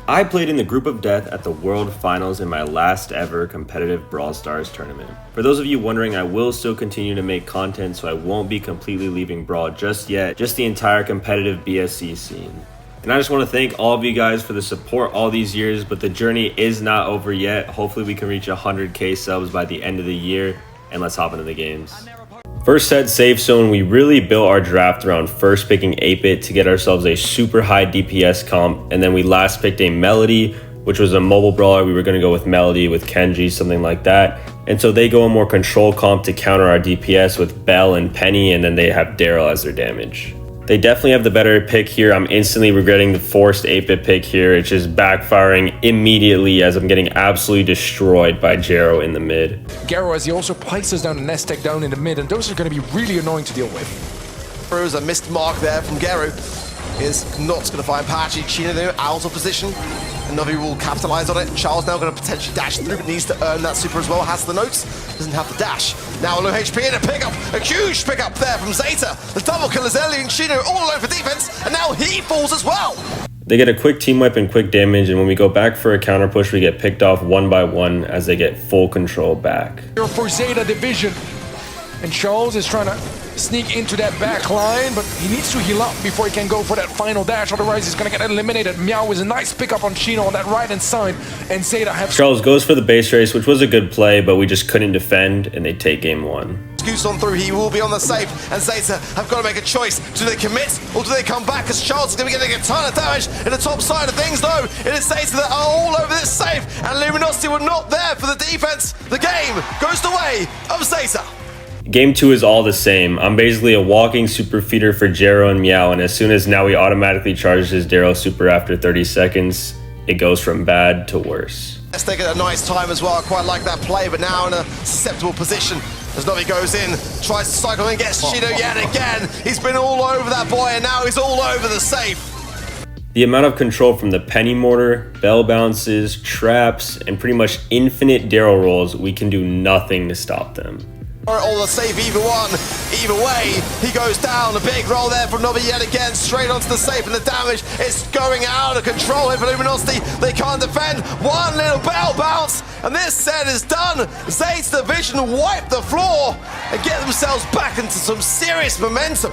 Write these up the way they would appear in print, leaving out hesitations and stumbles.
I played in the group of death at the World Finals in my last ever competitive Brawl Stars tournament. For those of you wondering, I will still continue to make content, so I won't be completely leaving Brawl just yet, just the entire competitive BSC scene. And I just want to thank all of you guys for the support all these years, but the journey is not over yet. Hopefully we can reach 100k subs by the end of the year, and let's hop into the games. First set safe zone, we really built our draft around first picking 8-bit to get ourselves a super high DPS comp, and then we last picked a Melody, which was a mobile brawler. We were going to go with Melody, with Kenji, something like that. And so they go a more control comp to counter our DPS with Belle and Penny, and then they have Daryl as their damage. They definitely have the better pick here. I'm instantly regretting the forced 8-bit pick here. It's just backfiring immediately as I'm getting absolutely destroyed by Jero in the mid. Garo, as he also places down the nest tech down in the mid, and those are going to be really annoying to deal with. There was a missed mark there from Garo. Is not going to find Patchy. Chino though out of position. And Novi will capitalize on it. Charles now going to potentially dash through, but needs to earn that super as well. Has the notes, doesn't have the dash. Now low HP and a pickup, a huge pickup there from Zeta. The double kill is there, leaving Chino all alone for defense, and now he falls as well. They get a quick team wipe and quick damage, and when we go back for a counter push, we get picked off one by one as they get full control back. For Zeta division, and Charles is trying to sneak into that back line, but he needs to heal up before he can go for that final dash, otherwise he's gonna get eliminated. Meow with a nice pickup on Chino on that right hand side, and Zeta have... Charles goes for the base race, which was a good play, but we just couldn't defend, and they take game one. Scoots on through, he will be on the safe, and Zeta have got to make a choice. Do they commit, or do they come back, as Charles is going to be getting a ton of damage in the top side of things, though. It is Zeta that are all over this safe, and Luminosity were not there for the defense. The game goes the way of Zeta. Game 2 is all the same. I'm basically a walking super feeder for Jero and Meow, and as soon as Nowi automatically charges his Daryl super after 30 seconds, it goes from bad to worse. Let's take it a nice time as well. I quite like that play, but now in a susceptible position as Novi goes in, tries to cycle and gets Chino yet again. He's been all over that boy, and now he's all over the safe. The amount of control from the Penny Mortar, Bell bounces, traps, and pretty much infinite Daryl rolls, we can do nothing to stop them. All the safe, either one, either way, he goes down. A big roll there from Novi yet again, straight onto the safe, and the damage is going out of control here for Luminosity. They can't defend. One little bell bounce, and this set is done. Zeta Division wipe the floor and get themselves back into some serious momentum.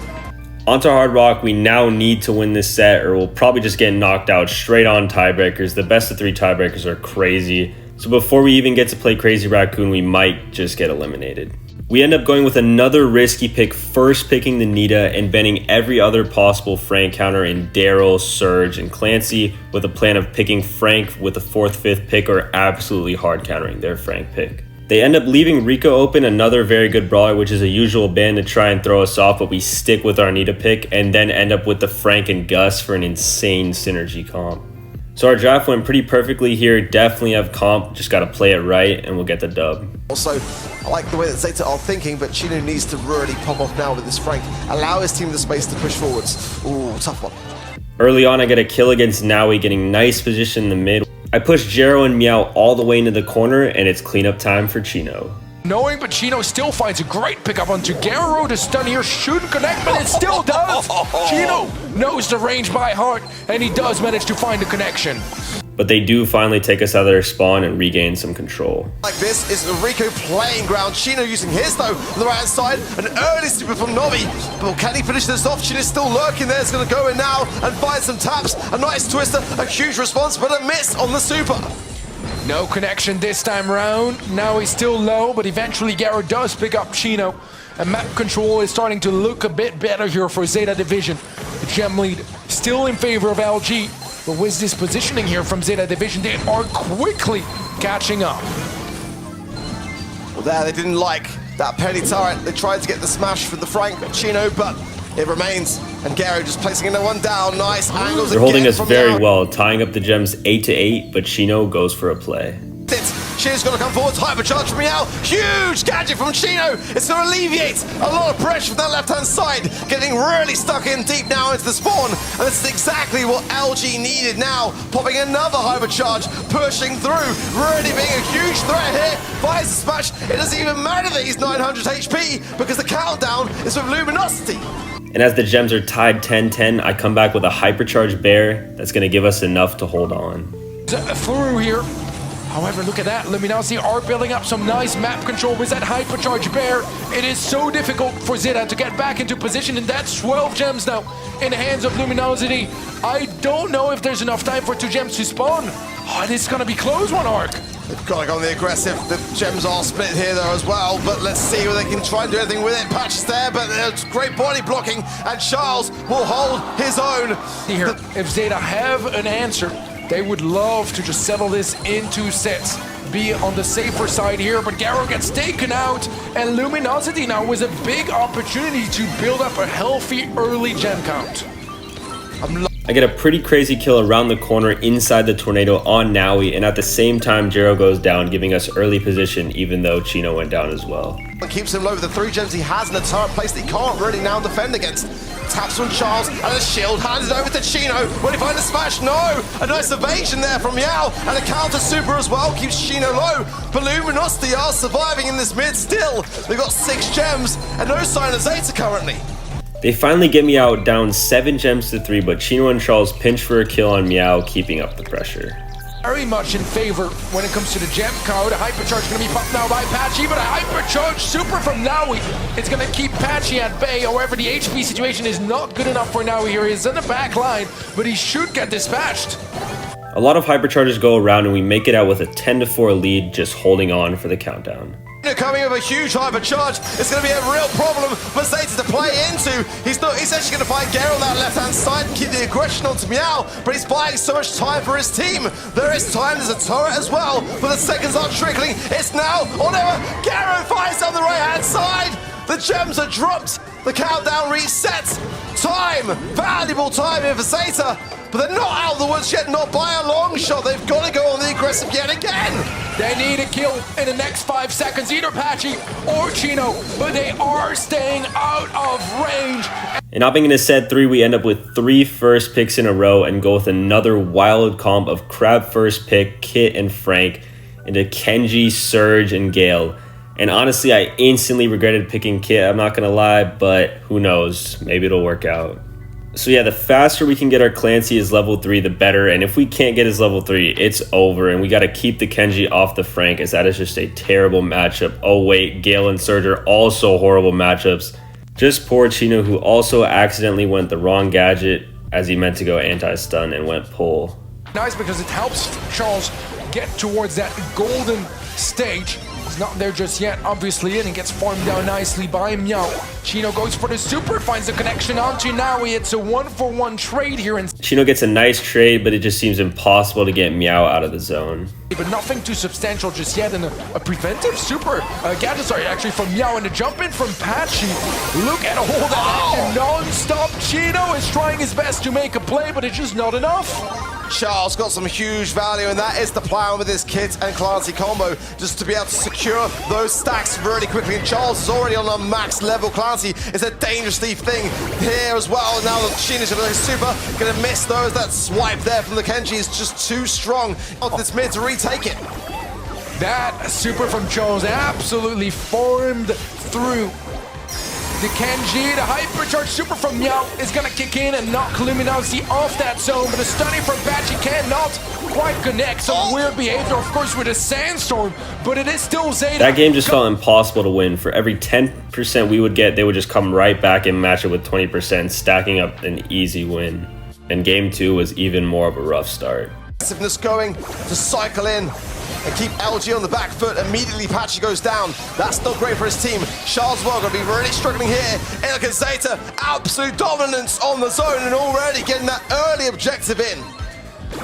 Onto Hard Rock, we now need to win this set, or we'll probably just get knocked out straight on tiebreakers. The best of 3 tiebreakers are crazy, so before we even get to play Crazy Raccoon, we might just get eliminated. We end up going with another risky pick, first picking the Nita and banning every other possible Frank counter in Daryl, Surge, and Clancy, with a plan of picking Frank with the 4th, 5th pick or absolutely hard countering their Frank pick. They end up leaving Rico open, another very good brawler, which is a usual ban to try and throw us off, but we stick with our Nita pick and then end up with the Frank and Gus for an insane synergy comp. So our draft went pretty perfectly here. Definitely have comp, just got to play it right and we'll get the dub. Also, I like the way that Zeta are thinking, but Chino needs to really pop off now with this Frank. Allow his team the space to push forwards. Ooh, tough one. Early on, I get a kill against Nowi, getting nice position in the mid. I push Jero and Meow all the way into the corner, and it's cleanup time for Chino. Knowing, but Chino still finds a great pickup onto Garo. The stun here shouldn't connect, but it still does. Chino knows the range by heart, and he does manage to find the connection. But they do finally take us out of their spawn and regain some control. Like this is the Rico playing ground. Chino using his though on the right hand side. An early super from Novi. But can he finish this off? Chino's still lurking there. He's going to go in now and find some taps. A nice twister, a huge response, but a miss on the super. No connection this time around. Now he's still low, but eventually Garo does pick up Chino. And map control is starting to look a bit better here for Zeta Division. The gem lead still in favor of LG. But with this positioning here from Zeta Division, they are quickly catching up. Well, there they didn't like that Penny turret. They tried to get the smash for the Frank Chino, but it remains. And Garo just placing another one down. Nice angles. They're holding us very well, tying up the gems 8-8, but Chino goes for a play. Chino's going to come forward, hypercharge from Meow. Huge gadget from Chino. It's going to alleviate a lot of pressure from that left-hand side. Getting really stuck in deep now into the spawn. And this is exactly what LG needed now. Popping another hypercharge, pushing through. Really being a huge threat here. Fires the smash. It doesn't even matter that he's 900 HP because the countdown is with Luminosity. And as the gems are tied 10-10, I come back with a hypercharged bear that's going to give us enough to hold on. through here. However, look at that. Luminosity are building up some nice map control with that hypercharge bear. It is so difficult for ZETA to get back into position, and that's 12 gems now in the hands of Luminosity. I don't know if there's enough time for 2 gems to spawn. Oh, this is going to be close one, Arc. They've got to go on the aggressive. The gems are split here though as well, but let's see whether they can try and do anything with it. Patch is there, but there's great body blocking, and Charles will hold his own. Here, if ZETA have an answer, they would love to just settle this in 2 sets. Be on the safer side here, but Garo gets taken out, and Luminosity now with a big opportunity to build up a healthy early gem count. I get a pretty crazy kill around the corner inside the tornado on Naui, and at the same time Jero goes down, giving us early position even though Chino went down as well. And keeps him low with the 3 gems he has in a turret place that he can't really now defend against. Taps on Charles, and a shield handed over to Chino. Will he find a smash? No! A nice evasion there from Meow, and a counter super as well keeps Chino low. But Luminosity are surviving in this mid still. They've got 6 gems, and no sign of Zeta currently. They finally get me out down 7 gems to 3, but Chino and Charles pinch for a kill on Meow, keeping up the pressure. Very much in favor when it comes to the gem code. A hypercharge going to be popped now by Patchy, but a hypercharge super from Naui. It's going to keep Patchy at bay. However, the HP situation is not good enough for Naui here. He's in the back line, but he should get dispatched. A lot of hypercharges go around, and we make it out with a 10-4 lead, just holding on for the countdown. Coming with a huge hypercharge, it's going to be a real problem for Zeta to play into. He's actually going to find Gare on that left-hand side and keep the aggression onto Meow, but he's buying so much time for his team. There is time, there's a turret as well, but the seconds are trickling. It's now or never. Garo finds on the right-hand side. The gems are dropped. The countdown resets. Time, valuable time here for Zeta, but they're not out of the woods yet, not by a long shot. They've got to go on the aggressive yet again. They need a kill in the next 5 seconds, either Patchy or Chino, but they are staying out of range. And hopping into set 3, we end up with 3 first picks in a row and go with another wild comp of Crab first pick, Kit and Frank, into Kenji, Surge, and Gale. And honestly, I instantly regretted picking Kit, I'm not gonna lie, but who knows, maybe it'll work out. So yeah, the faster we can get our Clancy as level 3, the better, and if we can't get his level 3, it's over, and we gotta keep the Kenji off the Frank, as that is just a terrible matchup. Oh wait, Gale and Surge are also horrible matchups. Just poor Chino, who also accidentally went the wrong gadget, as he meant to go anti-stun and went pull. Nice, because it helps Charles get towards that golden stage. He's not there just yet, obviously, and it gets farmed down nicely by Meow. Chino goes for the super, finds the connection onto Naui. It's a 1-for-1 trade here. And Chino gets a nice trade, but it just seems impossible to get Meow out of the zone. But nothing too substantial just yet, and a preventive super gadget, sorry, actually from Meow, and a jump in from Patchy. Look at all that action, non-stop. Chino is trying his best to make a play, but it's just not enough. Charles got some huge value, and that is the plan with his Kit and Clancy combo, just to be able to secure those stacks really quickly. And Charles is already on a max level. Clancy is a dangerous thief thing here as well. Now the Sheena's going to super, going to miss those. That swipe there from the Kenji is just too strong. This mid to retake it. That super from Charles absolutely farmed through the Kenji. The hypercharge super from Meow is gonna kick in and knock Luminosity off that zone, but a stunning from Patchy cannot quite connect. Some weird behavior, of course, with a sandstorm, but it is still Zeta. That game just felt impossible to win. For every 10% we would get, they would just come right back and match it with 20%, stacking up an easy win. And game 2 was even more of a rough start. Aggressiveness going to cycle in and keep LG on the back foot. Immediately Patchy goes down. That's not great for his team. Charles well going to be really struggling here. And look at Zeta, absolute dominance on the zone and already getting that early objective in.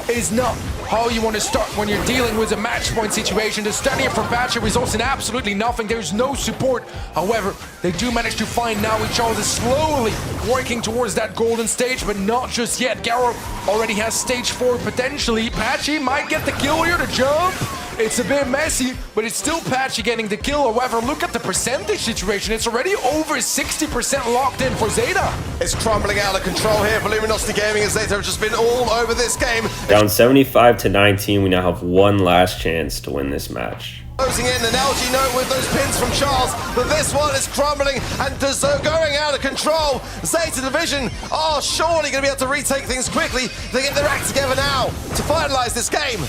Is not how you want to start when you're dealing with a match point situation. The stun here from Patchy results in absolutely nothing. There's no support. However, they do manage to find Naui. Charles is slowly working towards that golden stage, but not just yet. Garo already has stage 4 potentially. Patchy might get the kill here to jump. It's a bit messy, but it's still Patchy getting the kill. However, look at the percentage situation. It's already over 60% locked in for Zeta. It's crumbling out of control here for Luminosity Gaming, as Zeta have just been all over this game. Down 75 to 19, we now have one last chance to win this match. Closing in an LG note with those pins from Charles, but this one is crumbling and going out of control. Zeta Division are surely going to be able to retake things quickly. They get their act together now to finalize this game.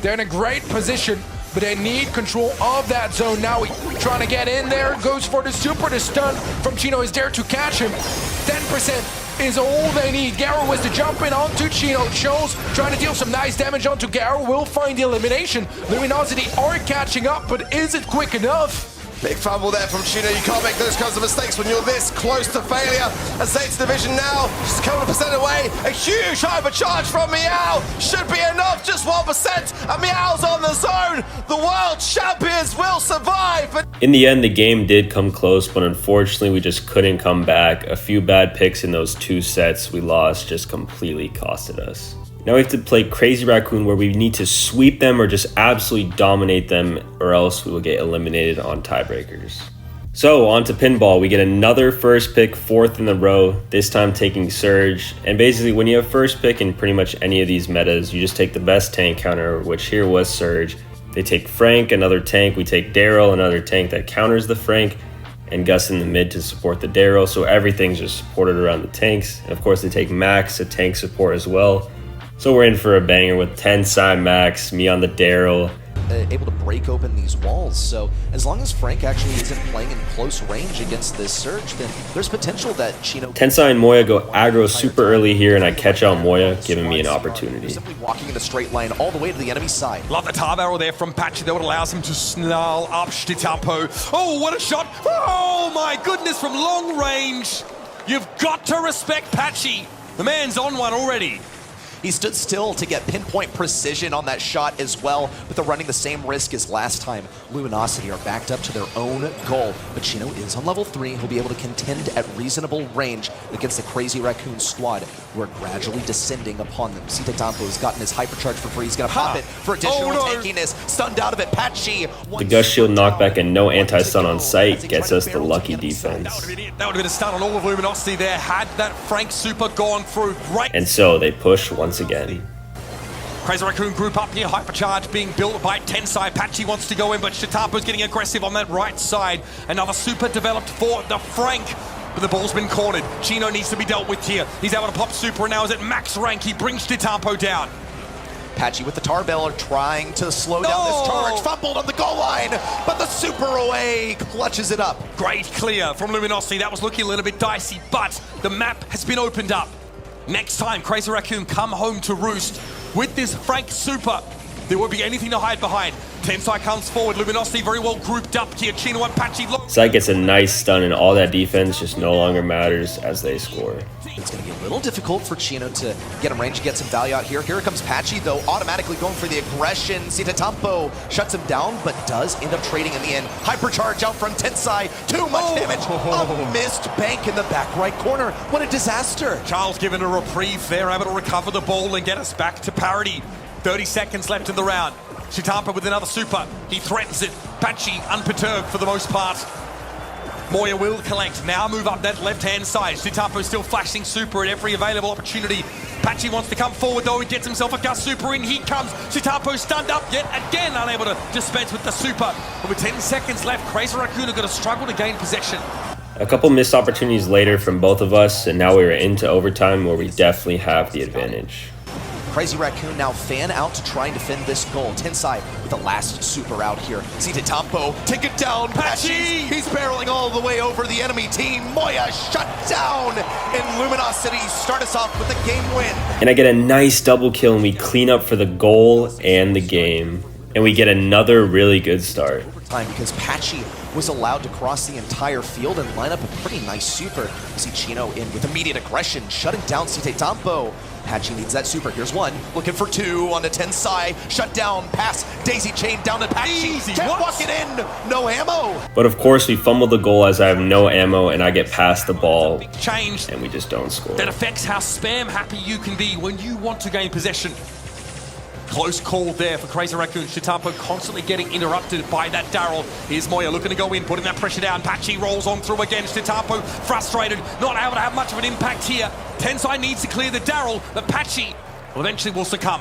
They're in a great position, but they need control of that zone. Now trying to get in there, goes for the super. The stun from Chino is there to catch him. 10% is all they need. Garo was to jump in onto Chino. Shows trying to deal some nice damage onto Garo. Will find the elimination. Luminosity are catching up, but is it quick enough? Big fumble there from Chino. You can't make those kinds of mistakes when you're this close to failure. As Zeta Division now just a couple of percent away. A huge hypercharge from Meow. Should be enough, just 1%. And Meow's on the zone. The world champions will survive. But in the end, the game did come close, but unfortunately, we just couldn't come back. A few bad picks in those 2 sets we lost just completely costed us. Now we have to play Crazy Raccoon, where we need to sweep them or just absolutely dominate them, or else we will get eliminated on tiebreakers. So on to Pinball. We get another first pick, 4th in the row, this time taking Surge. And basically when you have first pick in pretty much any of these metas, you just take the best tank counter, which here was Surge. They take Frank, another tank. We take Daryl, another tank that counters the Frank, and Gus in the mid to support the Daryl. So everything's just supported around the tanks. And of course they take Max, a tank support as well. So we're in for a banger with Tensai, Max, me on the Daryl. Able to break open these walls, so as long as Frank actually isn't playing in close range against this Surge, then there's potential that Chino... Tensai and Moya go aggro super early here, and I catch out Moya, giving me an opportunity. Simply walking in a straight line all the way to the enemy side. Love the tar barrel there from Patchy, though it allows him to snarl up Stitapo. Oh, what a shot! Oh my goodness, from long range! You've got to respect Patchy. The man's on one already. He stood still to get pinpoint precision on that shot as well, but they're running the same risk as last time. Luminosity are backed up to their own goal, but Chino is on level 3. He'll be able to contend at reasonable range against the Crazy Raccoon squad, who are gradually descending upon them. ZETA Dampo has gotten his hypercharge for free. He's going to pop it for additional tankiness. Stunned out of it, Patchy. The Gust Shield knockback and no anti-stun on sight gets us the lucky defense. That would have been a stun on all of Luminosity there, had that Frank super gone through. Great. And so they push once again. Crazy Raccoon group up here, hypercharge being built by Tensai. Patchy wants to go in, but Shitapo's getting aggressive on that right side. Another super developed for the Frank, but the ball's been cornered. Chino needs to be dealt with here. He's able to pop super, and now is at max rank. He brings Shitapo down. Patchy with the tar barrel trying to slow down this charge. Fumbled on the goal line, but the super away clutches it up. Great clear from Luminosity. That was looking a little bit dicey, but the map has been opened up. Next time Crazy Raccoon come home to roost with this Frank super, there won't be anything to hide behind. Tensai comes forward, Luminosity very well grouped up here. Chino and Patchy. Sight gets a nice stun, and all that defense just no longer matters as they score. It's going to be a little difficult for Chino to get him range to get some value out here. Here comes Patchy, though, automatically going for the aggression. ZETA Dampo shuts him down, but does end up trading in the end. Hypercharge out from Tensai. Too much damage. A missed bank in the back right corner. What a disaster. Charles given a reprieve there, able to recover the ball and get us back to parity. 30 seconds left in the round. Shitapo with another super. He threatens it. Patchy unperturbed for the most part. Moya will collect. Now move up that left-hand side. Shitapo still flashing super at every available opportunity. Patchy wants to come forward though. He gets himself a Gust super in. He comes. Shitapo stunned up yet again, unable to dispense with the super. But with 10 seconds left, Crazy Raccoon are going to struggle to gain possession. A couple missed opportunities later from both of us, and now we're into overtime where we definitely have the advantage. Crazy Raccoon now fan out to try and defend this goal. Tensai with the last super out here. ZETA Dampo, take it down. Patchy! He's barreling all the way over the enemy team. Moya shut down. And Luminosity start us off with a game win. And I get a nice double kill, and we clean up for the goal and the game. And we get another really good start. Time because Patchy was allowed to cross the entire field and line up a pretty nice super. You see Chino in with immediate aggression, shutting down ZETA Dampo. Patchy needs that super. Here's one. Looking for two on the Tensai. Shut down. Pass. Daisy chain down to Patchy. Easy. Can't walk it in. No ammo. But of course, we fumble the goal as I have no ammo, and I get past the ball. Changed. And we just don't score. That affects how spam happy you can be when you want to gain possession. Close call there for Crazy Raccoon. Shitapo constantly getting interrupted by that Daryl. Here's Moya looking to go in, putting that pressure down. Patchy rolls on through again. Shitapo frustrated, not able to have much of an impact here. Tensai needs to clear the Daryl, but Patchy will eventually will succumb.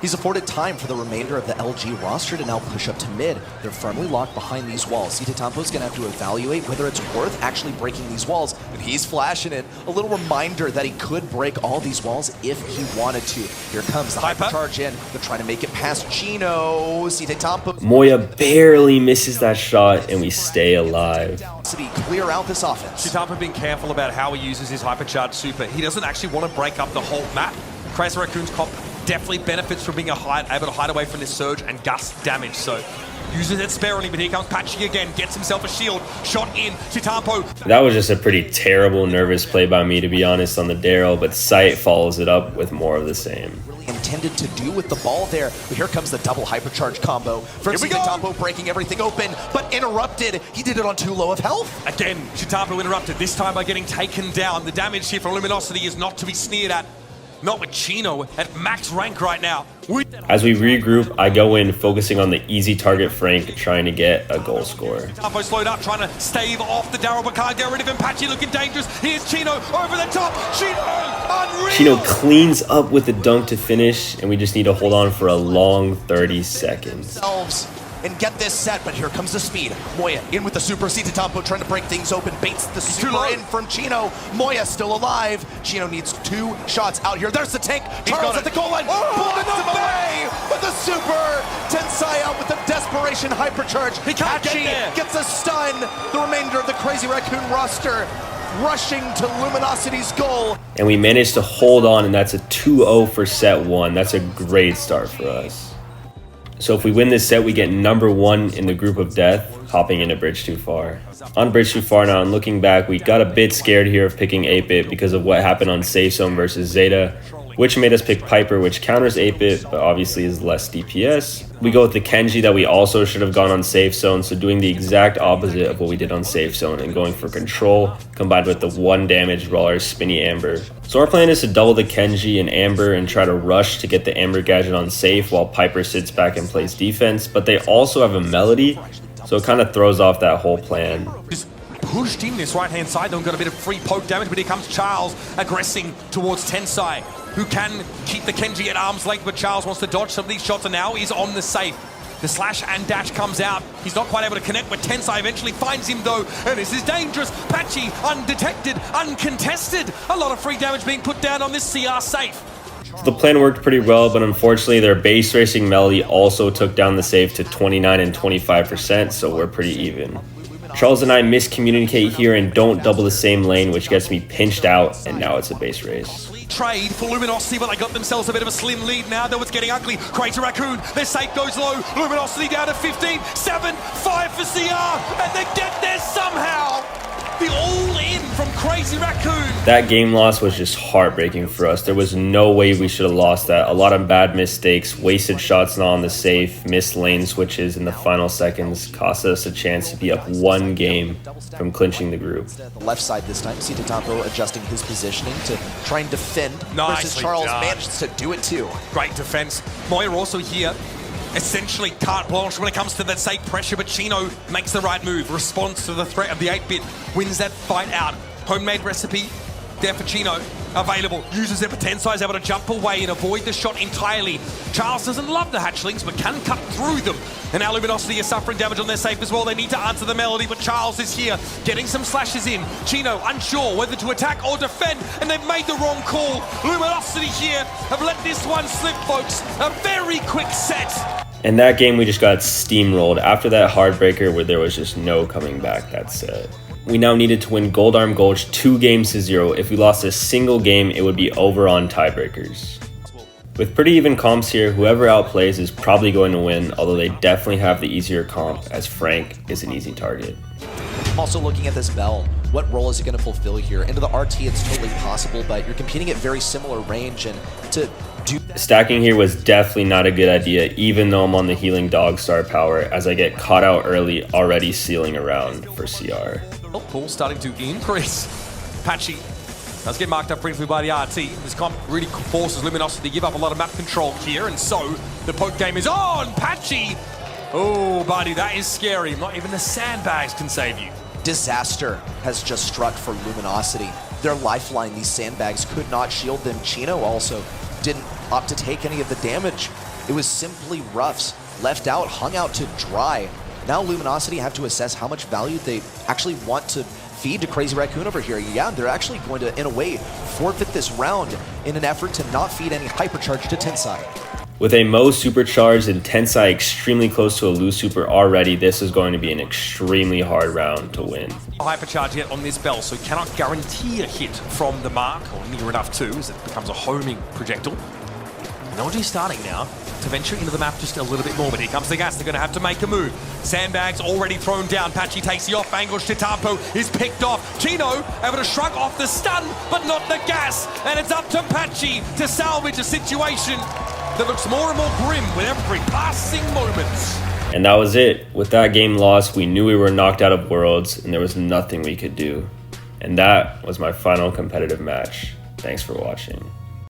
He's afforded time for the remainder of the LG roster to now push up to mid. They're firmly locked behind these walls. ZETA is going to have to evaluate whether it's worth actually breaking these walls, and he's flashing it. A little reminder that he could break all these walls if he wanted to. Here comes the hypercharge in. They're trying to make it past Chino. ZETA Moya barely misses that shot, and we stay alive. Clear out this offense. ZETA being careful about how he uses his hypercharge super. He doesn't actually want to break up the whole map. Crazy Raccoon's comp definitely benefits from being able to hide away from this surge and gust damage, so uses it sparingly, but here comes Patchy again, gets himself a shield, shot in, ZETA. That was just a pretty terrible, nervous play by me, to be honest, on the Daryl, but Sight follows it up with more of the same. Really intended to do with the ball there, but here comes the double hypercharge combo. From ZETA breaking everything open, but interrupted. He did it on too low of health. Again, ZETA interrupted, this time by getting taken down. The damage here from Luminosity is not to be sneered at. Not with Chino at max rank right now. As we regroup, I go in focusing on the easy target Frank, trying to get a goal score. ZETA slowed up, trying to stave off the Daryl, but can't get rid of him. Patchy looking dangerous. Here's Chino over the top. Chino, unreal! Chino cleans up with the dunk to finish, and we just need to hold on for a long 30 seconds. And get this set, but here comes the speed. Moya in with the super. ZETA trying to break things open, baits the super in from Chino. Moya still alive. Chino needs 2 shots out here. There's the tank. Charles at the goal line. Blocks him away with the super. Tensai out with the desperation hypercharge. He can't Patchy get there. gets a stun. The remainder of the Crazy Raccoon roster rushing to Luminosity's goal. And we managed to hold on, and that's a 2-0 for set 1. That's a great start for us. So if we win this set, we get #1 in the group of death, hopping into Bridge Too Far. On Bridge Too Far now, and looking back, we got a bit scared here of picking 8-Bit because of what happened on Safe Zone versus Zeta, which made us pick Piper, which counters 8-Bit, but obviously is less DPS. We go with the Kenji that we also should have gone on Safe Zone, so doing the exact opposite of what we did on Safe Zone and going for control, combined with the 1 damage Brawler Spinny Amber. So our plan is to double the Kenji and Amber and try to rush to get the Amber gadget on safe while Piper sits back and plays defense, but they also have a Melody, so it kind of throws off that whole plan. Just pushed in this right-hand side, though, got a bit of free poke damage, but here comes Charles aggressing towards Tensai, who can keep the Kenji at arm's length, but Charles wants to dodge some of these shots, and now he's on the safe. The slash and dash comes out. He's not quite able to connect, but Tensai eventually finds him, though, and this is dangerous. Patchy, undetected, uncontested. A lot of free damage being put down on this CR safe. So the plan worked pretty well, but unfortunately their base racing Melody also took down the safe to 29 and 25%, so we're pretty even. Charles and I miscommunicate here and don't double the same lane, which gets me pinched out, and now it's a base race. Trade for Luminosity, but they got themselves a bit of a slim lead now, though it's getting ugly. Crazy Raccoon, their safe goes low. Luminosity down to 15, 7, 5 for CR, and they get there somehow. The all-in from Crazy Raccoon. That game loss was just heartbreaking for us. There was no way we should have lost that. A lot of bad mistakes, wasted shots not on the safe, missed lane switches in the final seconds, cost us a chance to be up 1 game from clinching the group. The left side this time, ZETA adjusting his positioning to try and defend. Nicely versus Charles done. manages to do it too. Great defense. Moya also here. Essentially carte blanche when it comes to that safe pressure, but Chino makes the right move, responds to the threat of the 8-Bit, wins that fight out. Homemade recipe there for Chino, available, uses it, but Tensai is able to jump away and avoid the shot entirely. Charles doesn't love the hatchlings, but can cut through them. And now Luminosity is suffering damage on their safe as well. They need to answer the Melody, but Charles is here, getting some slashes in. Chino unsure whether to attack or defend, and they've made the wrong call. Luminosity here have let this one slip, folks. A very quick set. In that game, we just got steamrolled after that Heartbreaker where there was just no coming back that set. We now needed to win Goldarm Gulch 2-0. If we lost a single game, it would be over on tiebreakers. With pretty even comps here, whoever outplays is probably going to win, although they definitely have the easier comp, as Frank is an easy target. Also looking at this Bell, what role is he going to fulfill here? Into the RT, it's totally possible, but you're competing at very similar range, and to do Stacking here was definitely not a good idea, even though I'm on the healing dog star power, as I get caught out early, already sealing around for CR. Pool starting to increase. Patchy does get marked up briefly by the RT. This comp really forces Luminosity to give up a lot of map control here, and so the poke game is on. Patchy! Oh, buddy, that is scary. Not even the sandbags can save you. disaster has just struck for Luminosity. Their lifeline, these sandbags, could not shield them. Chino also didn't opt to take any of the damage. It was simply roughs, left out, hung out to dry. Now Luminosity have to assess how much value they actually want to feed to Crazy Raccoon over here. Yeah, they're actually going to, in a way, forfeit this round in an effort to not feed any hypercharge to Tensai. With a Mo supercharged and Tensai extremely close to a Lu super already, this is going to be an extremely hard round to win. Hypercharge yet on this bell, so cannot guarantee a hit from the mark, or near enough to, as it becomes a homing projectile. Technology starting now to venture into the map just a little bit more, but here comes the gas. They're going to have to make a move. Sandbags already thrown down. Patchy takes the off angle. Chitampo is picked off. Chino able to shrug off the stun, but not the gas. And it's up to Patchy to salvage a situation that looks more and more grim with every passing moment. And that was it. With that game lost, we knew we were knocked out of Worlds, and there was nothing we could do. And that was my final competitive match. Thanks for watching.